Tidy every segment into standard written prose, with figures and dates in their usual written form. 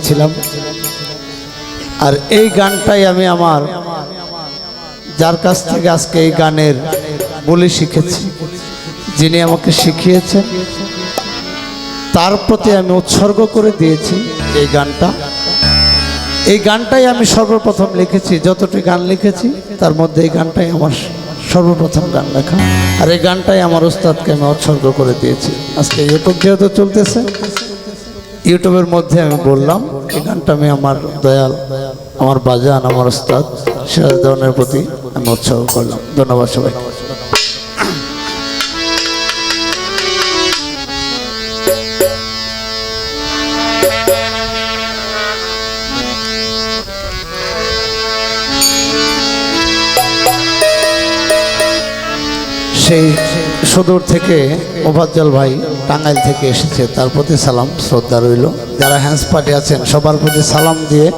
লিখেছিলাম। আর এই গানটাই আমি আমার যার কাছ থেকে আজকে এই গানের বলে শিখেছি, যিনি আমাকে শিখিয়েছেন, তার প্রতি আমি উৎসর্গ করে দিয়েছি এই গানটা। এই গানটাই আমি সর্বপ্রথম লিখেছি, যতটি গান লিখেছি তার মধ্যে এই গানটাই আমার সর্বপ্রথম গান লেখা। আর এই গানটাই আমার উস্তাদকে আমি উৎসর্গ করে দিয়েছি। আজকে ইউটিউব যেহেতু চলতেছে, ইউটিউবের মধ্যে আমি বললাম এই গানটা আমি আমার দয়াল, আমার বাজান, আমার উস্তাদ সিরাজউদ্দৌলার প্রতি আমি উৎসর্গ করলাম। ধন্যবাদ সবাই। সেই সুদূর থেকে মোফাজ্জল ভাই টাঙ্গাইল থেকে এসেছে, তার প্রতি সালাম শ্রদ্ধা রইল। যারা হ্যান্ডস পার্টি আছেন সবার প্রতি সালাম দিয়ে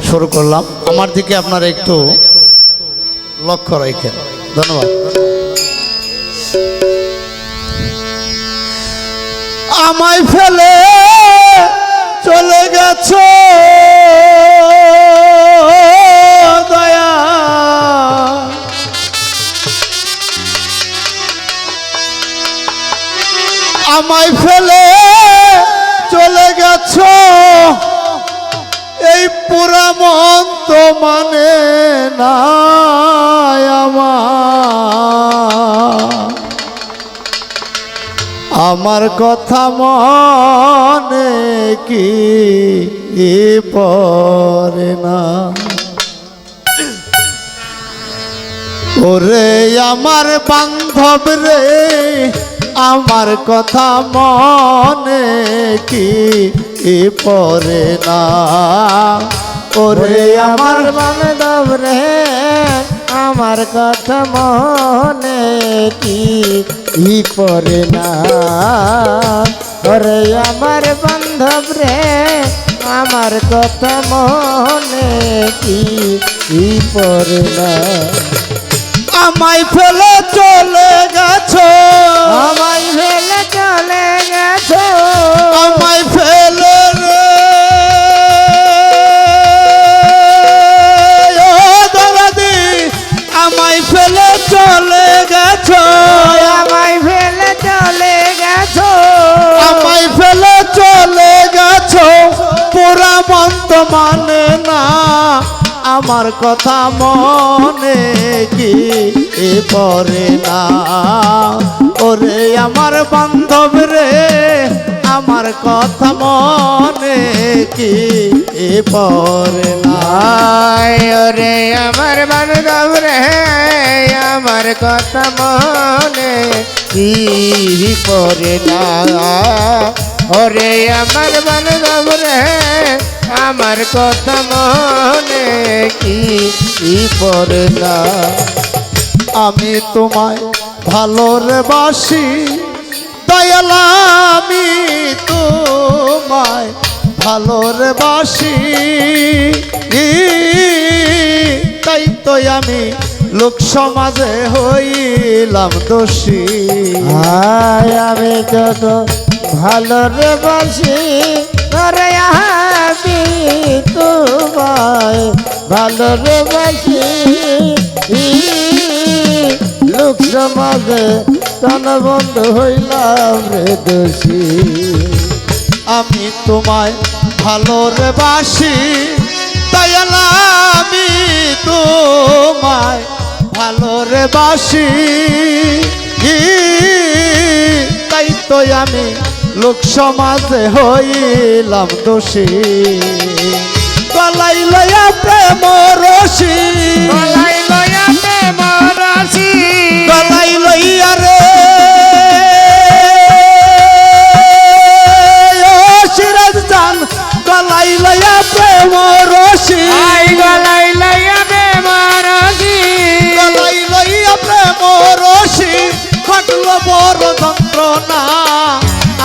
শুরু করলাম। আমার দিকে আপনারা একটু লক্ষ্য রাখেন। ধন্যবাদ। আমায় ফেলে চলে গেছো দয়া, আমায় ফেলে চলে গেছো, এই পুরা মন তো মানে না আমার কথা মনে কি পড়ে না। ওরে আমার বান্ধব রে, আমার কথা মনে কি পড়ে না। ওরে আমার বান্ধব রে, আমার কথা মনে কি পড়ে না। ওরে আমার বান্ধব রে, আমার কথা মনে কি পড়ে না। আমায় ফেলে চলে গেছো, আমায় ফেলে চলে গেছো, আমায় ফেলে রে ও দরদি, আমায় ফেলে চলে গেছো, আমায় ফেলে চলে গেছো, আমায় ফেলে চলে গেছো, পুরা মন তো মানে না আমার কথা মনে কি পড়ে না। ওরে আমার বান্ধব রে, আমার কথা মনে কি পড়ে না। ওরে আমার বান্ধব রে, আমার কথা মনে কি পড়ে না। ওরে আমার বান্ধব রে, আমার কথা মনে কি পড়ে না। আমি তোমায় ভালোরে বাসি দয়াল, আমি তোমায় ভালোরে বাসি, তাই তো আমি লোক সমাজে হইলাম দোষী। আমি যত ভালো রে বাসি, ওরে আমি তোমায় ভালো রে বাসি, লোক সমাজে তন বন্ধ হইলাম রে দোষী। আমি তোমায় ভালোরে বাসি দয়াল, আমি তোমায় ভালোরে বাসি, তাই তো আমি লোক সমাজে হইলাম দোষী। গলাই লয়া প্রেম রশি, গলাই লয়া প্রেম রশি, গলাই লইয়া রে সিরাজ জান, গলাই লয়া প্রেম রশি, গলাই লয়া প্রেম রশি, গলাই লইয়া প্রেম রশি, ঘটল বড় যন্ত্রণা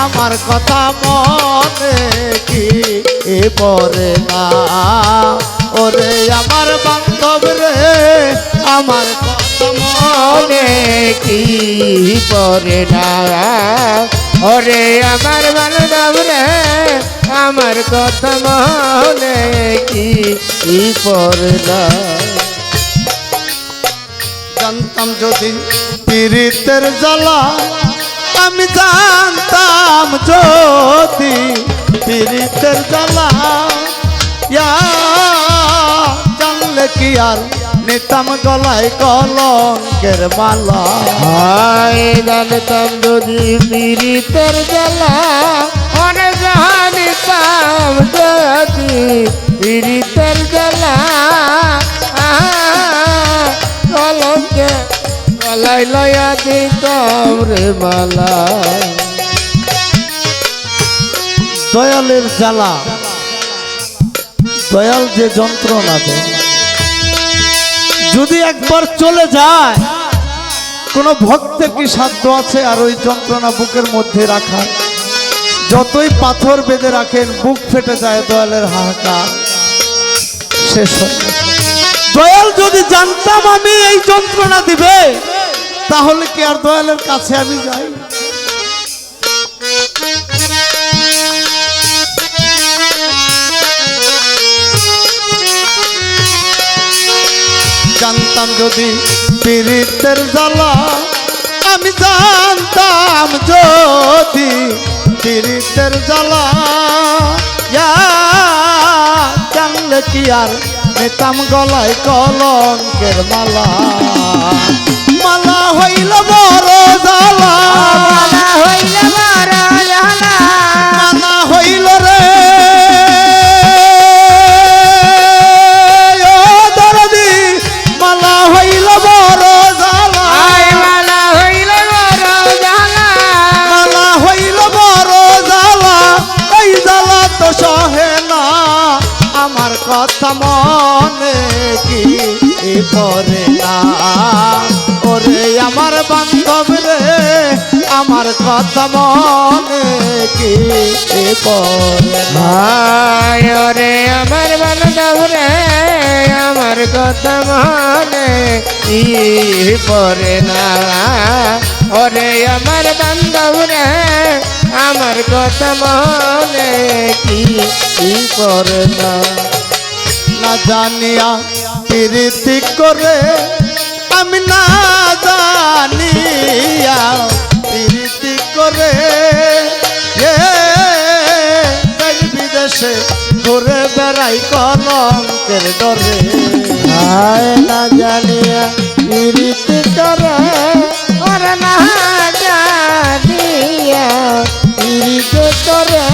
আমার কথা মনে কি পড়ে না। ওরে আমার বান্ধব রে, আমার কথা মনে কি পড়ে না। ওরে আমার বান্ধব রে, আমার কথা মনে কি পড়ে না। জানতাম যদি পীড়িতের জ্বালা, আমি জানতাম যদি পীড়িতের জ্বালা, জানলে কি আর নিতাম গলায় কলঙ্কের মালা। হায় জানতাম যদি পীড়িতের জ্বালা, অনে জানিতাম যদি পীড়িতের জ্বালা, কলঙ্কে গলায় লয়া দিতাম রে মালা। দয়ালের জ্বালা, দয়াল যে যন্ত্রণা দেয়, যদি একবার চলে যায়, কোন ভক্তের কি সাধ্য আছে আর ওই যন্ত্রণা বুকের মধ্যে রাখার? যতই পাথর বেঁধে রাখেন, বুক ফেটে যায়, দয়ালের হাহাকার শেষ হয় না। দয়াল যদি জানতাম আমি এই যন্ত্রণা দিবে, তাহলে কি আর দয়ালের কাছে আমি যাই? জানতাম যদি পীড়িতের জ্বালা, আমি জানতাম যদি পীড়িতের জ্বালা, জানলে কি আর নিতাম গলায় কলঙ্কের মালা। মালা হইল বড় জ্বালা, মালা হইল বড় জ্বালা, মালা হইল রে ও দরদি, মালা হইল বড় জ্বালা, মালা হইল বড় জ্বালা, মালা হইল বড় জ্বালা। এই জ্বালা তো সহে না, আমার কথা মনে কি পড়ে না? ওরে আমার বান্ধব রে, আমার কথা মনে কি পড়ে না? ভাই ওরে আমার বান্ধব রে, আমার কথা মনে কি পড়ে না। ওরে আমার বান্ধব রে, আমার কথা মনে কি পড়ে না। না জানিয়া প্রীতি করে, আমি না জানিয়া প্রীতি করে, দেশ বিদেশে ঘুরে বেড়াই কলঙ্কের ডরে। আয় না জানিয়া প্রীতি করে, ওরে না জানিয়া প্রীতি করে,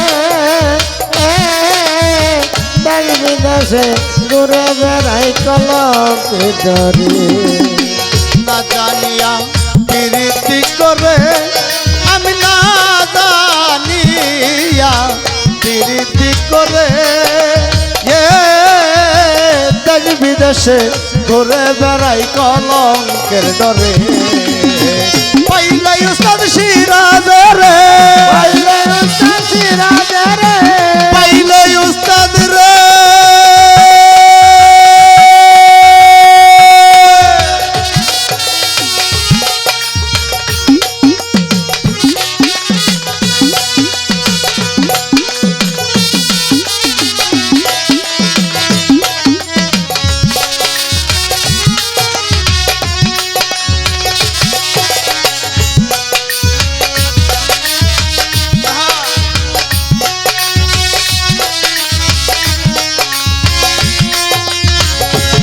দেশ বিদেশে ঘুরে বেড়াই কলঙ্কে ডরে। না জানিয়া প্রীতি করে, আমি না জানিয়া প্রীতি করে, দেশ বিদেশে ঘুরে বেড়াই কলঙ্কের ডরে। পাইলাই উস্তাদ সিরাজ রে, পাইলে উস্তাদ সিরাজ রে, পাইলাই উস্তাদ রে,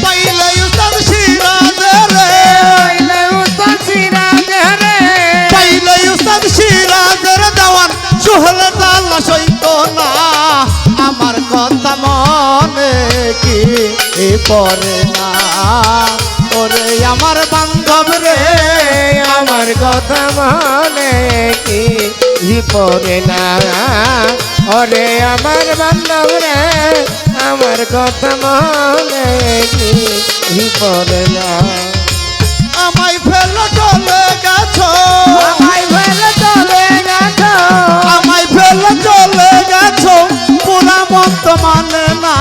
পাইলাই উস্তাদ সিরাজ রে, পাইলে উস্তাদ সিরাজ রে, পাইলাই উস্তাদ সিরাজের দেওয়ান সুহলে জালা সইত না, আমার কথা মনে কি পড়ে না? ওরে আমার বান্ধব রে, আমার কথা মনে কি পড়ে না। ওরে আমার বান্ধব রে, আমার কথা মনে কি পড়ে না। আমায় ফেলে চলে গেছো, আমায় ফেলে চলে গেছো, আমায় ফেলে চলে গেছো, পুরা মন তো মানে না,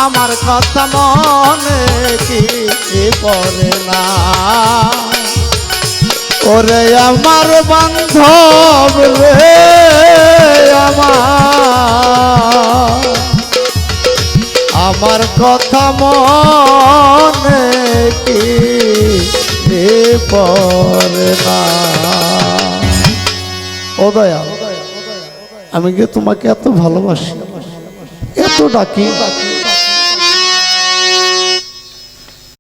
আমার কথা মনে কি পড়ে না? ওরে আমার বান্ধব রে আমার কথা মনে কি পড়ে না। ও দয়াল, আমি কি তোমাকে এত ভালোবাসি, এত ডাকি,